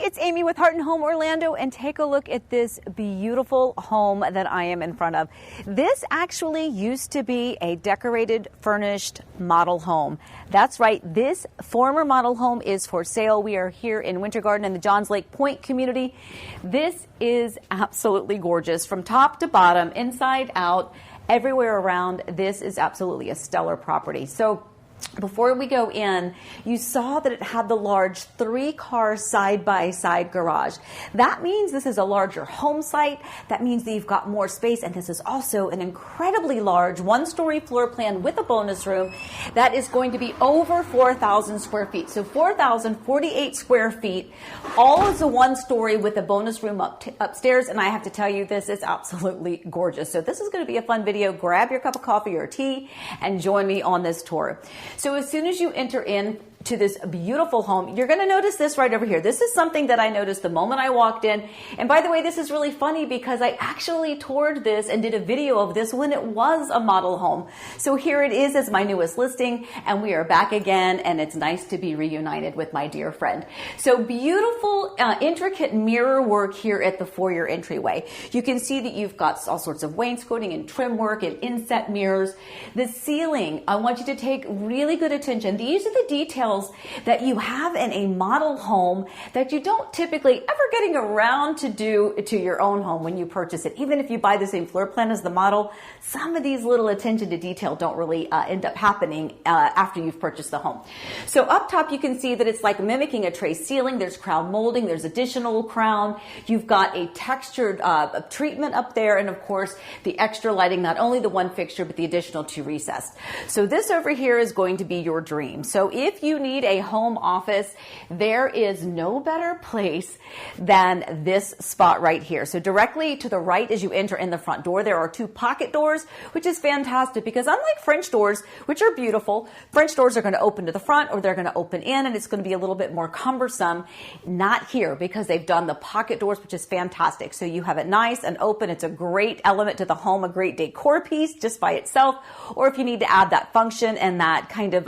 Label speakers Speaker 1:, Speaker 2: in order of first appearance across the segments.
Speaker 1: it's Amy with Heart and Home Orlando, and take a look at this beautiful home that I am in front of. This actually used to be a decorated, furnished model home. That's right, this former model home is for sale. We are here in Winter Garden in the Johns Lake Point community. This is absolutely gorgeous from top to bottom, inside out, everywhere around. This is absolutely a stellar property. So before we go in, you saw that it had the large 3-car side-by-side garage. That means this is a larger home site. That means that you've got more space, and this is also an incredibly large 1-story floor plan with a bonus room that is going to be over 4,000 square feet. So 4,048 square feet, all as a 1-story with a bonus room upstairs, and I have to tell you, this is absolutely gorgeous. So this is going to be a fun video. Grab your cup of coffee or tea and join me on this tour. So as soon as you enter in to this beautiful home, you're going to notice this right over here. This is something that I noticed the moment I walked in. And by the way, this is really funny because I actually toured this and did a video of this when it was a model home. So here it is as my newest listing, and we are back again, and it's nice to be reunited with my dear friend. So beautiful, intricate mirror work here at the foyer entryway. You can see that you've got all sorts of wainscoting and trim work and inset mirrors. The ceiling, I want you to take really good attention. These are the details that you have in a model home that you don't typically ever getting around to do to your own home when you purchase it. Even if you buy the same floor plan as the model, some of these little attention to detail don't really end up happening after you've purchased the home. So up top, you can see that it's like mimicking a tray ceiling. There's crown molding. There's additional crown. You've got a textured treatment up there. And of course, the extra lighting, not only the one fixture, but the additional 2 recessed. So this over here is going to be your dream. So if you need a home office, there is no better place than this spot right here. So directly to the right as you enter in the front door, there are 2 pocket doors, which is fantastic because unlike French doors, which are beautiful, French doors are going to open to the front or they're going to open in, and it's going to be a little bit more cumbersome. Not here because they've done the pocket doors, which is fantastic. So you have it nice and open. It's a great element to the home, a great decor piece just by itself. Or if you need to add that function and that kind of,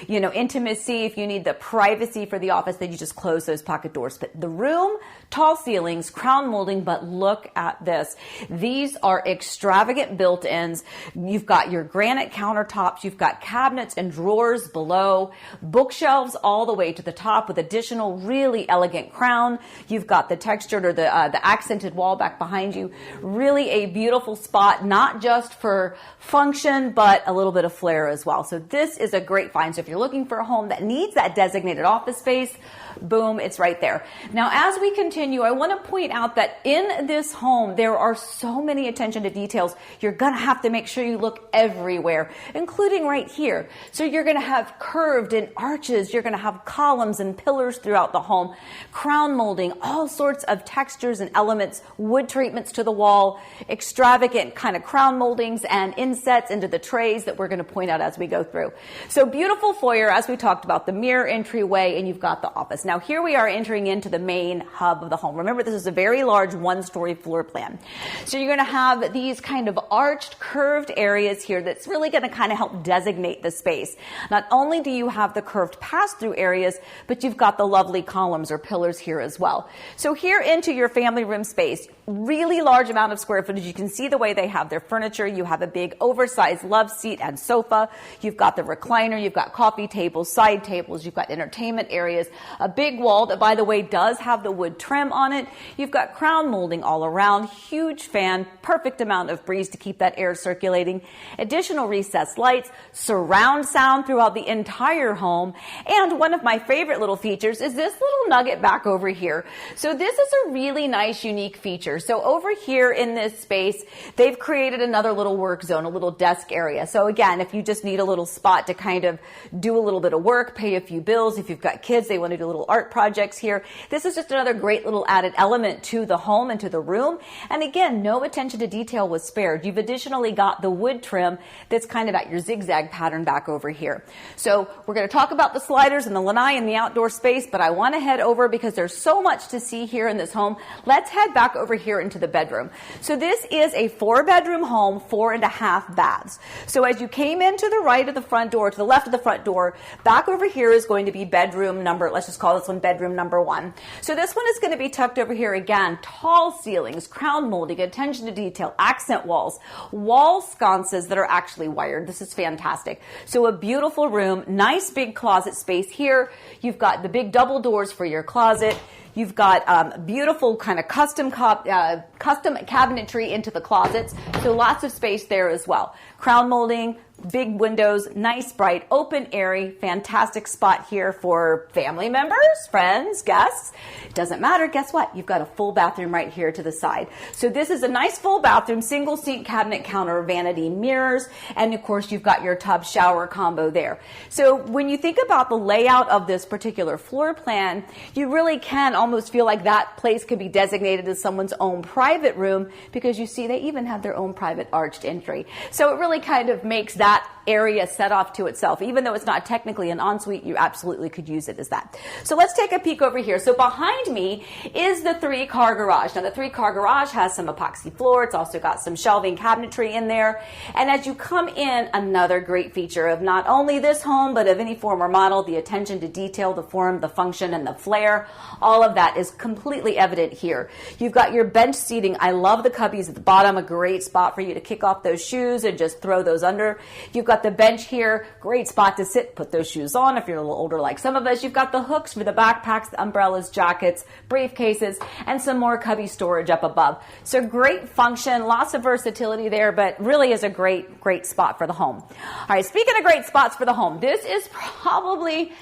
Speaker 1: intimacy, if you need the privacy for the office, then you just close those pocket doors. But the room, tall ceilings, crown molding, but look at this. These are extravagant built-ins. You've got your granite countertops. You've got cabinets and drawers below, bookshelves all the way to the top with additional really elegant crown. You've got the textured or the accented wall back behind you. Really a beautiful spot, not just for function, but a little bit of flair as well. So this is a great find. So if you're looking for a home that needs that designated office space, boom, it's right there. Now, as we continue, I want to point out that in this home, there are so many attention to details. You're going to have to make sure you look everywhere, including right here. So you're going to have curved and arches. You're going to have columns and pillars throughout the home, crown molding, all sorts of textures and elements, wood treatments to the wall, extravagant kind of crown moldings and insets into the trays that we're going to point out as we go through. So beautiful foyer, as we talked about, the mirror entryway, and you've got the office. Now here we are entering into the main hub of the home. Remember, this is a very large 1-story floor plan. So you're going to have these kind of arched, curved areas here that's really going to kind of help designate the space. Not only do you have the curved pass-through areas, but you've got the lovely columns or pillars here as well. So here into your family room space, really large amount of square footage. You can see the way they have their furniture. You have a big oversized love seat and sofa. You've got the recliner. You've got coffee tables, side tables. You've got entertainment areas, a big wall that, by the way, does have the wood trim on it. You've got crown molding all around, huge fan, perfect amount of breeze to keep that air circulating, additional recessed lights, surround sound throughout the entire home. And one of my favorite little features is this little nugget back over here. So this is a really nice, unique feature. So over here in this space, they've created another little work zone, a little desk area. So again, if you just need a little spot to kind of do a little bit of work, pay a few bills, if you've got kids, they want to do little art projects here. This is just another great little added element to the home and to the room. And again, no attention to detail was spared. You've additionally got the wood trim that's kind of at your zigzag pattern back over here. So we're going to talk about the sliders and the lanai in the outdoor space, but I want to head over because there's so much to see here in this home. Let's head back over here here into the bedroom. So this is a 4-bedroom home, 4.5 baths. So as you came in to the right of the front door, to the left of the front door, back over here is going to be bedroom number, let's just call this one bedroom number 1. So this one is going to be tucked over here again. Tall ceilings, crown molding, attention to detail, accent walls, wall sconces that are actually wired. This is fantastic. So a beautiful room, nice big closet space here. You've got the big double doors for your closet. You've got beautiful kind of custom cabinetry into the closets. So lots of space there as well. Crown molding, big windows, nice, bright, open, airy, fantastic spot here for family members, friends, guests. It doesn't matter. Guess what? You've got a full bathroom right here to the side. So this is a nice full bathroom, single sink, cabinet, counter, vanity, mirrors, and of course you've got your tub shower combo there. So when you think about the layout of this particular floor plan, you really can almost feel like that place could be designated as someone's own private room, because you see they even have their own private arched entry. So it really kind of makes that area set off to itself. Even though it's not technically an ensuite, you absolutely could use it as that. So let's take a peek over here. So behind me is the 3-car garage. Now the 3-car garage has some epoxy floor. It's also got some shelving cabinetry in there. And as you come in, another great feature of not only this home, but of any form or model, the attention to detail, the form, the function, and the flair, all of that is completely evident here. You've got your bench seating. I love the cubbies at the bottom, a great spot for you to kick off those shoes and just throw those under. You've got the bench here, great spot to sit, put those shoes on if you're a little older like some of us. You've got the hooks for the backpacks, the umbrellas, jackets, briefcases, and some more cubby storage up above. So great function, lots of versatility there, but really is a great spot for the home. All right, speaking of great spots for the home, this is probably,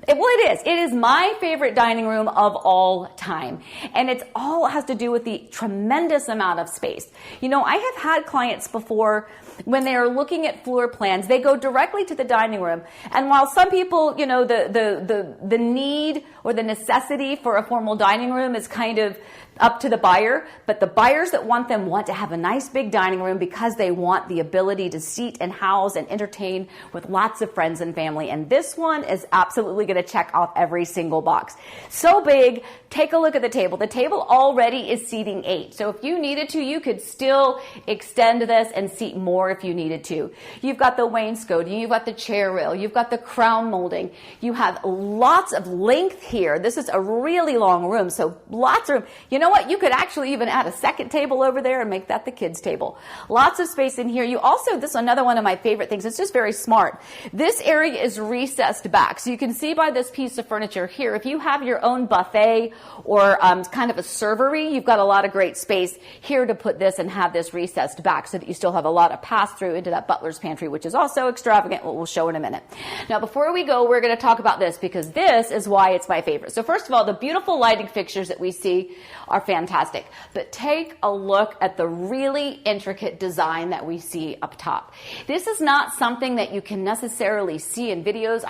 Speaker 1: well, it is my favorite dining room of all time. And it's all has to do with the tremendous amount of space. You know, I have had clients before, when they are looking at floor plans, they go directly to the dining room. And while some people, you know, the need or the necessity for a formal dining room is kind of up to the buyer, but the buyers that want them want to have a nice big dining room because they want the ability to seat and house and entertain with lots of friends and family. And this one is absolutely going to check off every single box. So big. Take a look at the table. The table already is seating 8. So if you needed to, you could still extend this and seat more if you needed to. You've got the wainscoting, you've got the chair rail, you've got the crown molding. You have lots of length here. This is a really long room, so lots of room. You know what? You could actually even add a second table over there and make that the kids' table. Lots of space in here. You also, this is another one of my favorite things. It's just very smart. This area is recessed back. So you can see by this piece of furniture here, if you have your own buffet or kind of a servery, you've got a lot of great space here to put this and have this recessed back so that you still have a lot of pass-through into that butler's pantry, which is also extravagant, what we'll show in a minute. Now, before we go, we're going to talk about this because this is why it's my favorite. So first of all, the beautiful lighting fixtures that we see are fantastic, but take a look at the really intricate design that we see up top. This is not something that you can necessarily see in videos.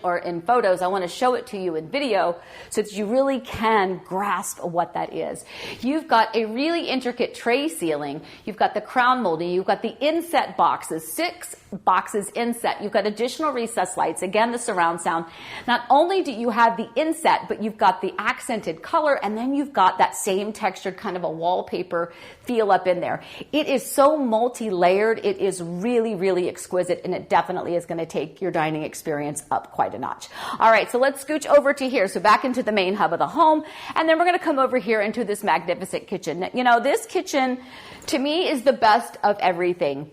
Speaker 1: Or in photos. I want to show it to you in video so that you really can grasp what that is. You've got a really intricate tray ceiling. You've got the crown molding. You've got the inset boxes, 6 boxes inset. You've got additional recessed lights. Again, the surround sound. Not only do you have the inset, but you've got the accented color, and then you've got that same textured kind of a wallpaper feel up in there. It is so multi-layered. It is really, really exquisite, and it definitely is going to take your dining experience up quite a notch. All right, so let's scooch over to here. So back into the main hub of the home, and then we're going to come over here into this magnificent kitchen. You know, this kitchen, to me, is the best of everything.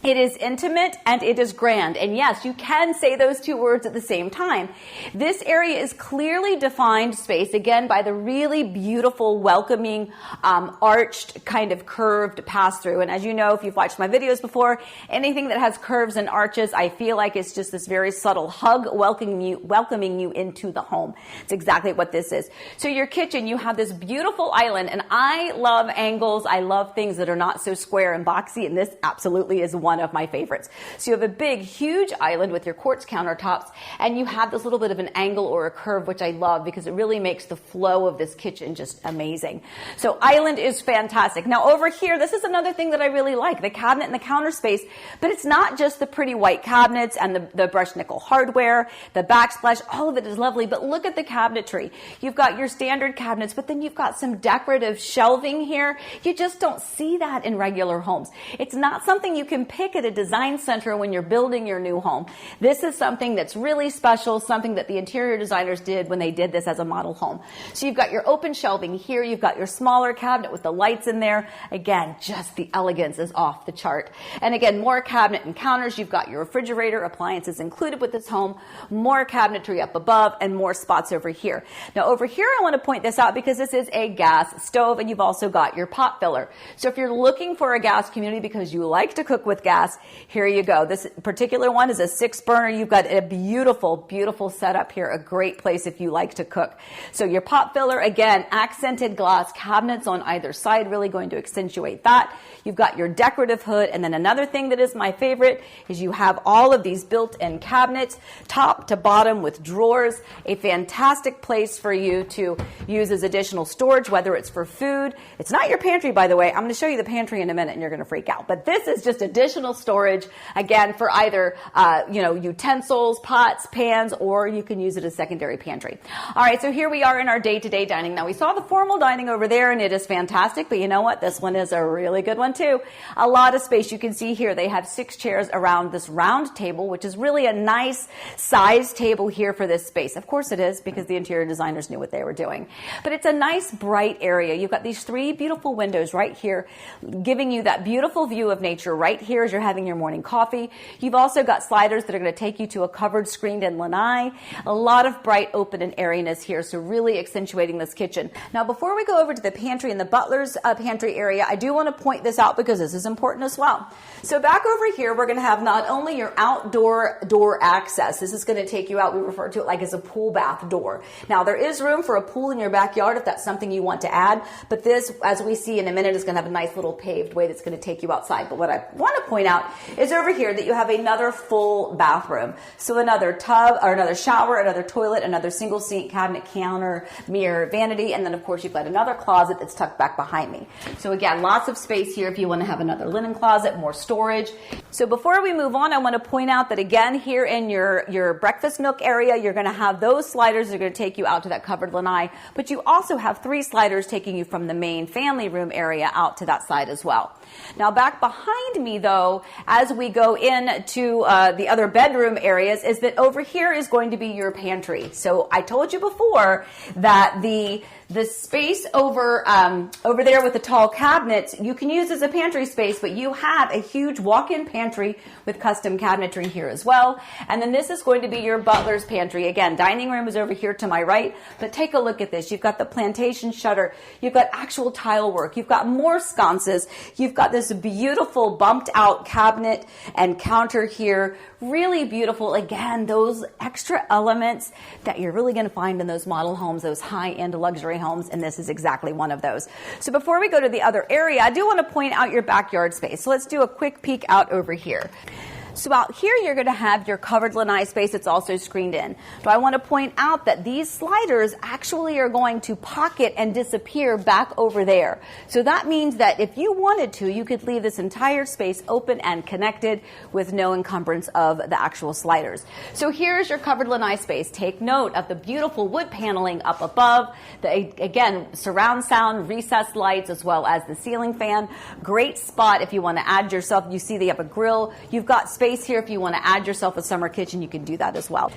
Speaker 1: It is intimate and it is grand. And yes, you can say those two words at the same time. This area is clearly defined space, again, by the really beautiful, welcoming, arched, kind of curved pass-through. And as you know, if you've watched my videos before, anything that has curves and arches, I feel like it's just this very subtle hug welcoming you into the home. It's exactly what this is. So your kitchen, you have this beautiful island, and I love angles. I love things that are not so square and boxy, and this absolutely is one of my favorites. So you have a big, huge island with your quartz countertops, and you have this little bit of an angle or a curve, which I love because it really makes the flow of this kitchen just amazing. So island is fantastic. Now over here, this is another thing that I really like, the cabinet and the counter space, but it's not just the pretty white cabinets and the brushed nickel hardware, the backsplash, all of it is lovely, but look at the cabinetry. You've got your standard cabinets, but then you've got some decorative shelving here. You just don't see that in regular homes. It's not something you can pick at a design center when you're building your new home. This is something that's really special, something that the interior designers did when they did this as a model home. So you've got your open shelving here, you've got your smaller cabinet with the lights in there. Again, just the elegance is off the chart. And again, more cabinet and counters. You've got your refrigerator, appliances included with this home, more cabinetry up above, and more spots over here. Now over here, I want to point this out because this is a gas stove, and you've also got your pot filler. So if you're looking for a gas community because you like to cook with gas, here you go. This particular one is a 6-burner. You've got a beautiful, beautiful setup here, a great place if you like to cook. So your pot filler, again, accented glass cabinets on either side, really going to accentuate that. You've got your decorative hood, and then another thing that is my favorite is you have all of these built-in cabinets, top to bottom with drawers, a fantastic place for you to use as additional storage, whether it's for food. It's not your pantry, by the way. I'm going to show you the pantry in a minute and you're going to freak out. But this is just additional storage, again, for either, utensils, pots, pans, or you can use it as secondary pantry. All right, so here we are in our day-to-day dining. Now, we saw the formal dining over there, and it is fantastic, but you know what? This one is a really good one, too. A lot of space. You can see here they have 6 chairs around this round table, which is really a nice size table here for this space. Of course it is, because the interior designers knew what they were doing. But it's a nice, bright area. You've got these 3 beautiful windows right here, giving you that beautiful view of nature right here as you're having your morning coffee. You've also got sliders that are going to take you to a covered screened-in lanai. A lot of bright, open, and airiness here, so really accentuating this kitchen. Now, before we go over to the pantry and the butler's pantry area, I do want to point this out because this is important as well. So back over here, we're going to have not only your outdoor door access. This is going to take you out. We refer to it like as a pool bath door. Now, there is room for a pool in your backyard if that's something you want to add, but this, as we see in a minute, is going to have a nice little paved way that's going to take you outside. But what I want to point out is over here that you have another full bathroom. So another tub, or another shower, another toilet, another single sink, cabinet, counter, mirror, vanity, and then of course you've got another closet that's tucked back behind me. So again, lots of space here if you want to have another linen closet, more storage. So before we move on, I want to point out that again, here in your breakfast nook area, you're going to have those sliders that are going to take you out to that covered lanai, but you also have 3 sliders taking you from the main family room area out to that side as well. Now back behind me though, as we go into the other bedroom areas, is that over here is going to be your pantry. So I told you before that the space over there with the tall cabinets, you can use as a pantry space, but you have a huge walk-in pantry with custom cabinetry here as well. And then this is going to be your butler's pantry. Again, dining room is over here to my right, but take a look at this. You've got the plantation shutter. You've got actual tile work. You've got more sconces. You've got this beautiful bumped out cabinet and counter here. Really beautiful. Again, those extra elements that you're really going to find in those model homes, those high-end luxury homes, and this is exactly one of those. So before we go to the other area, I do want to point out your backyard space. So let's do a quick peek out over here. So out here, you're going to have your covered lanai space. It's also screened in. So I want to point out that these sliders actually are going to pocket and disappear back over there. So that means that if you wanted to, you could leave this entire space open and connected with no encumbrance of the actual sliders. So here's your covered lanai space. Take note of the beautiful wood paneling up above. Again, surround sound, recessed lights, as well as the ceiling fan. Great spot if you want to add yourself. You see they have a grill. You've got space here if you want to add yourself a summer kitchen, you can do that as well.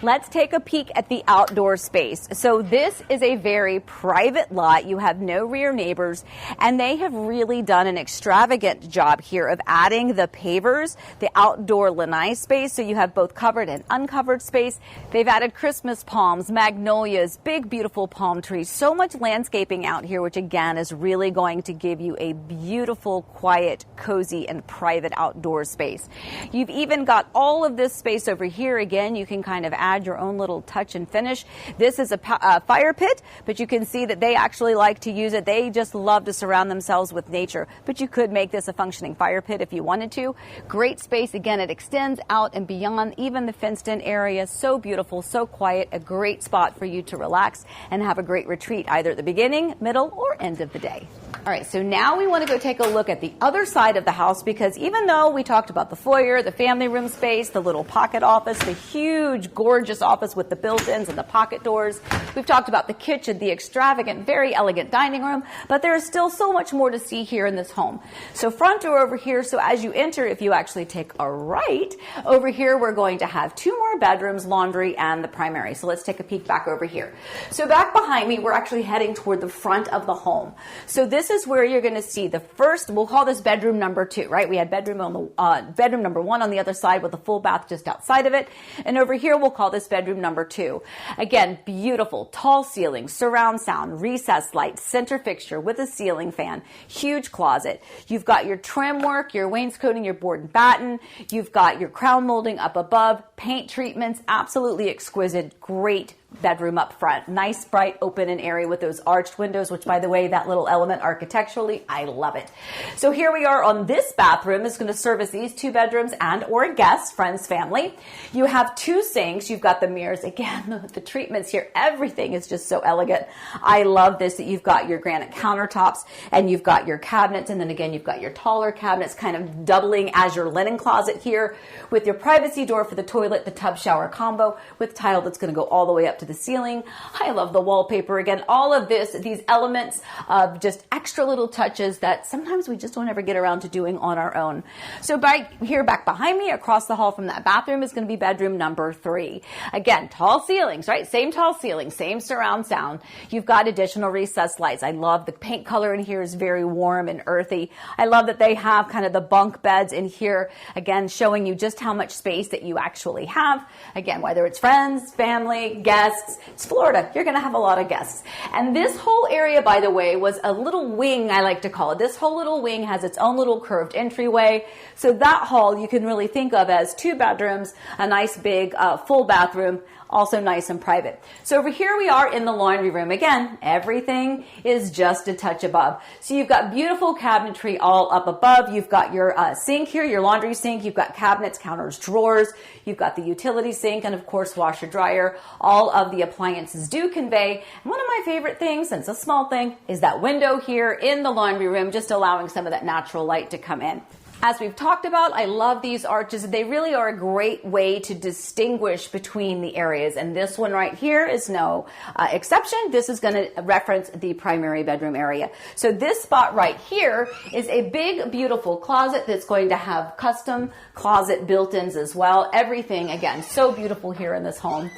Speaker 1: Let's take a peek at the outdoor space. So this is a very private lot. You have no rear neighbors, and they have really done an extravagant job here of adding the pavers, the outdoor lanai space, so you have both covered and uncovered space. They've added Christmas palms, magnolias, big beautiful palm trees, so much landscaping out here, which again is really going to give you a beautiful, quiet, cozy, and private outdoor space. You've even got all of this space over here. Again, you can kind of add add your own little touch and finish. This is a fire pit, but you can see that they actually like to use it. They just love to surround themselves with nature, but you could make this a functioning fire pit if you wanted to. Great space. Again, it extends out and beyond even the fenced-in area. So beautiful, so quiet, a great spot for you to relax and have a great retreat either at the beginning, middle, or end of the day. All right, so now we want to go take a look at the other side of the house, because even though we talked about the foyer, the family room space, the little pocket office, the huge, gorgeous office with the built-ins and the pocket doors, we've talked about the kitchen, the extravagant, very elegant dining room, but there is still so much more to see here in this home. So front door over here, so as you enter, if you actually take a right, over here we're going to have 2 more bedrooms, laundry, and the primary. So let's take a peek back over here. So back behind me, we're actually heading toward the front of the home. So this is where you're going to see the first, we'll call this bedroom number 2, right? We had bedroom number 1 on the other side with a full bath just outside of it. And over here, we'll call this bedroom number 2. Again, beautiful, tall ceilings, surround sound, recessed lights, center fixture with a ceiling fan, huge closet. You've got your trim work, your wainscoting, your board and batten. You've got your crown molding up above, paint treatments, absolutely exquisite, great bedroom up front. Nice, bright, open and airy with those arched windows, which, by the way, that little element architecturally, I love it. So here we are on this bathroom. Is going to service these 2 bedrooms and or guests, friends, family. You have 2 sinks. You've got the mirrors. Again, the treatments here, everything is just so elegant. I love this, that you've got your granite countertops and you've got your cabinets. And then again, you've got your taller cabinets kind of doubling as your linen closet here with your privacy door for the toilet, the tub shower combo with tile that's going to go all the way up to the ceiling. I love the wallpaper. Again, all of this, these elements of just extra little touches that sometimes we just don't ever get around to doing on our own. So back here, back behind me, across the hall from that bathroom is going to be bedroom number 3. Again, tall ceilings, right? Same tall ceiling, same surround sound. You've got additional recessed lights. I love the paint color in here is very warm and earthy. I love that they have kind of the bunk beds in here, again, showing you just how much space that you actually have. Again, whether it's friends, family, guests, it's Florida. You're going to have a lot of guests. And this whole area, by the way, was a little wing, I like to call it. This whole little wing has its own little curved entryway. So that hall you can really think of as 2 bedrooms, a nice big full bathroom, also nice and private. So over here we are in the laundry room. Again, everything is just a touch above. So you've got beautiful cabinetry all up above. You've got your sink here, your laundry sink. You've got cabinets, counters, drawers. You've got the utility sink and, of course, washer, dryer. All of the appliances do convey. And one of my favorite things, and it's a small thing, is that window here in the laundry room, just allowing some of that natural light to come in. As we've talked about, I love these arches. They really are a great way to distinguish between the areas. And this one right here is no exception. This is going to reference the primary bedroom area. So this spot right here is a big, beautiful closet that's going to have custom closet built-ins as well. Everything, again, so beautiful here in this home.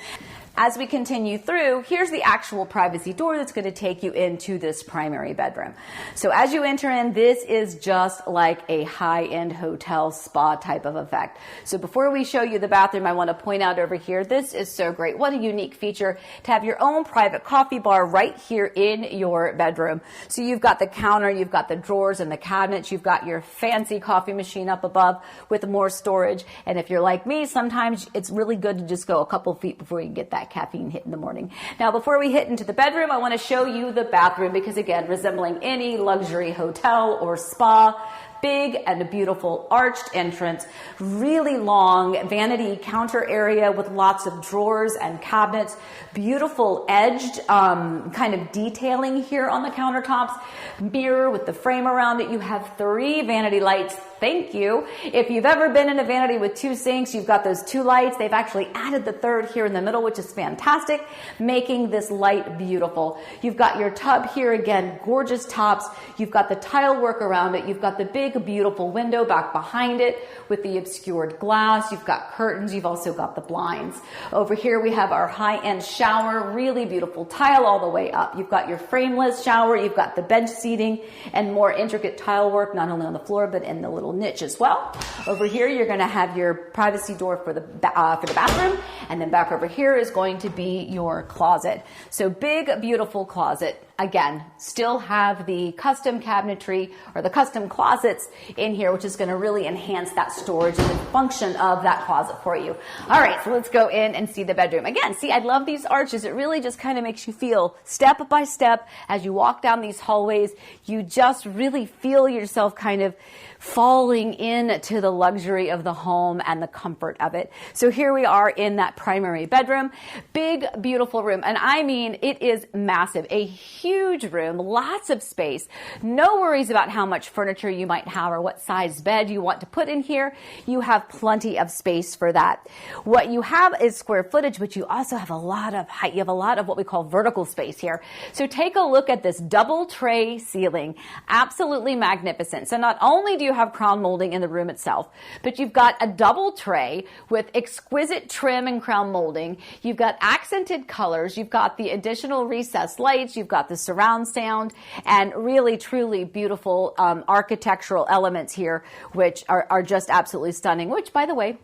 Speaker 1: As we continue through, here's the actual privacy door that's going to take you into this primary bedroom. So as you enter in, this is just like a high-end hotel spa type of effect. So before we show you the bathroom, I want to point out over here, this is so great. What a unique feature to have your own private coffee bar right here in your bedroom. So you've got the counter, you've got the drawers and the cabinets, you've got your fancy coffee machine up above with more storage. And if you're like me, sometimes it's really good to just go a couple feet before you get that caffeine hit in the morning. Now, before we hit into the bedroom, I want to show you the bathroom because, again, resembling any luxury hotel or spa, big and beautiful arched entrance, really long vanity counter area with lots of drawers and cabinets, beautiful edged kind of detailing here on the countertops, mirror with the frame around it. You have 3 vanity lights. Thank you. If you've ever been in a vanity with 2 sinks, you've got those 2 lights. They've actually added the 3rd here in the middle, which is fantastic, making this light beautiful. You've got your tub here, again, gorgeous tops. You've got the tile work around it. You've got the big, beautiful window back behind it with the obscured glass. You've got curtains. You've also got the blinds. Over here, we have our high-end shower, really beautiful tile all the way up. You've got your frameless shower. You've got the bench seating and more intricate tile work, not only on the floor, but in the little niche as well. Over here, you're going to have your privacy door for the bathroom, and then back over here is going to be your closet. So big, beautiful closet. again, still have the custom cabinetry or the custom closets in here, which is going to really enhance that storage and the function of that closet for you. All right, so let's go in and see the bedroom. Again, see, I love these arches. It really just kind of makes you feel step by step as you walk down these hallways, you just really feel yourself kind of falling into the luxury of the home and the comfort of it. So here we are in that primary bedroom. Big, beautiful room. And I mean, it is massive. A huge room, lots of space. No worries about how much furniture you might have or what size bed you want to put in here. You have plenty of space for that. What you have is square footage, but you also have a lot of height. You have a lot of what we call vertical space here. So take a look at this double tray ceiling. Absolutely magnificent. So not only do you have crown molding in the room itself, but you've got a double tray with exquisite trim and crown molding. You've got accented colors. You've got the additional recessed lights. You've got the surround sound and really, truly beautiful architectural elements here, which are just absolutely stunning, which, by the way,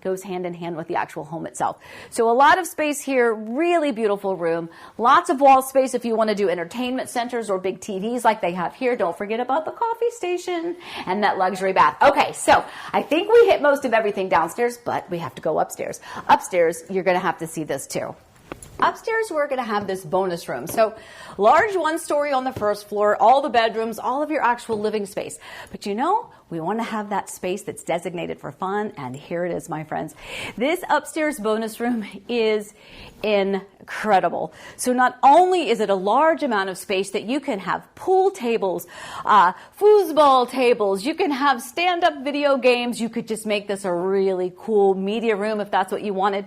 Speaker 1: goes hand in hand with the actual home itself. So a lot of space here, really beautiful room, lots of wall space if you want to do entertainment centers or big TVs like they have here. Don't forget about the coffee station and that luxury bath. Okay, so I think we hit most of everything downstairs, but we have to go upstairs. Upstairs, you're going to have to see this too. Upstairs, we're going to have this bonus room. So large one story on the first floor, all the bedrooms, all of your actual living space. But you know, we want to have that space that's designated for fun. And here it is, my friends. This upstairs bonus room is incredible. So not only is it a large amount of space that you can have pool tables, foosball tables, you can have stand-up video games. You could just make this a really cool media room if that's what you wanted.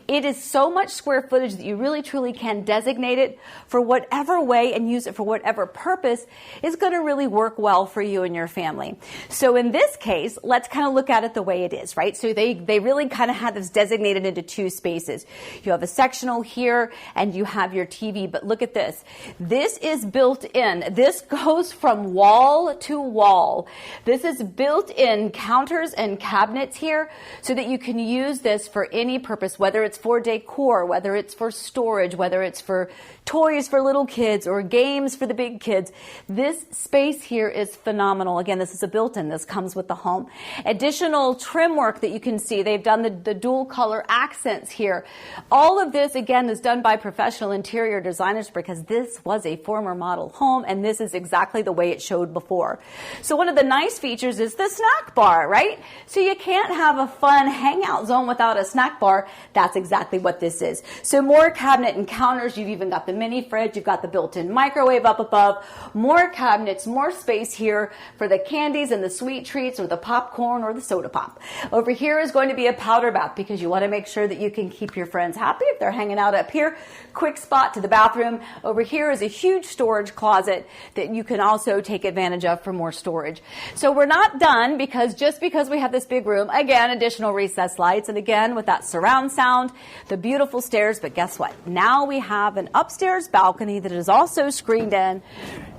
Speaker 1: It is so much square footage that you really truly can designate it for whatever way and use it for whatever purpose is going to really work well for you and your family. So in this case, let's kind of look at it the way it is, right? So they really kind of had this designated into two spaces. You have a sectional here and you have your TV, but look at this. This is built in. This goes from wall to wall. This is built in counters and cabinets here so that you can use this for any purpose, whether it's for decor, whether it's for storage, whether it's for toys for little kids or games for the big kids. This space here is phenomenal. Again, this is a built-in. This comes with the home. Additional trim work that you can see. They've done the dual color accents here. All of this, again, is done by professional interior designers because this was a former model home and this is exactly the way it showed before. So one of the nice features is the snack bar, right? So you can't have a fun hangout zone without a snack bar. That's exactly what this is. So more cabinet and counters. You've even got the mini fridge. You've got the built-in microwave up above. More cabinets, more space here for the candies and the sweet treats or the popcorn or the soda pop. Over here is going to be a powder bath because you want to make sure that you can keep your friends happy if they're hanging out up here. Quick spot to the bathroom. Over here is a huge storage closet that you can also take advantage of for more storage. So we're not done because just because we have this big room, again, additional recessed lights, and again, with that surround sound, the beautiful stairs, but guess what? Now we have an upstairs balcony that is also screened in,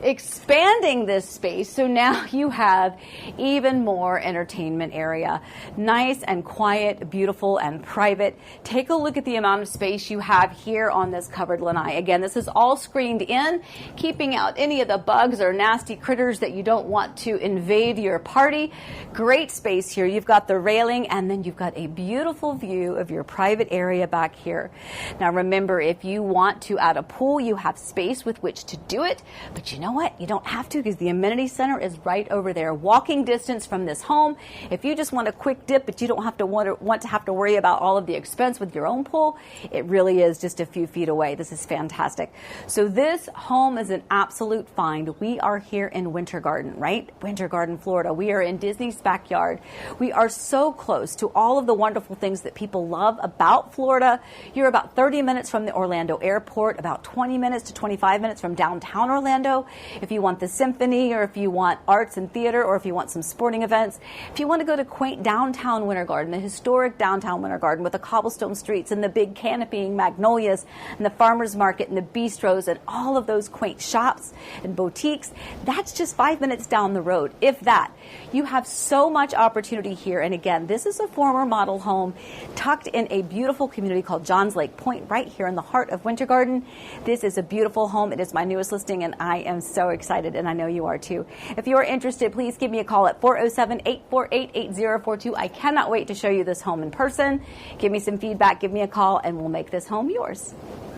Speaker 1: expanding this space. So now you have even more entertainment area. Nice and quiet, beautiful and private. Take a look at the amount of space you have here on this covered lanai. Again, this is all screened in, keeping out any of the bugs or nasty critters that you don't want to invade your party. Great space here. You've got the railing and then you've got a beautiful view of your private area back here. Now remember, if you want to add a pool, you have space with which to do it. But you know what? You don't have to because the amenity center is right over there. Walking distance from this home. If you just want a quick dip, but you don't have to want to worry about all of the expense with your own pool, it really is just a few feet away. This is fantastic. So this home is an absolute find. We are here in Winter Garden, right? Winter Garden, Florida. We are in Disney's backyard. We are so close to all of the wonderful things that people love about Florida. You're about 30 minutes from the Orlando airport, about 20 minutes to 25 minutes from downtown Orlando. if you want the symphony, or if you want arts and theater, or if you want some sporting events. If you want to go to quaint downtown Winter Garden, the historic downtown Winter Garden with the cobblestone streets and the big canopying magnolias and the farmers market and the bistros and all of those quaint shops and boutiques, that's just 5 minutes down the road, if that. You have so much opportunity here. And again, this is a former model home tucked in a beautiful community called Johns Lake Point, right here in the heart of Winter Garden. This is a beautiful home. It is my newest listing, and I am so excited, and I know you are too. If you are interested, please give me a call at 407-848-8042. I cannot wait to show you this home in person. Give me some feedback, give me a call, and we'll make this home yours.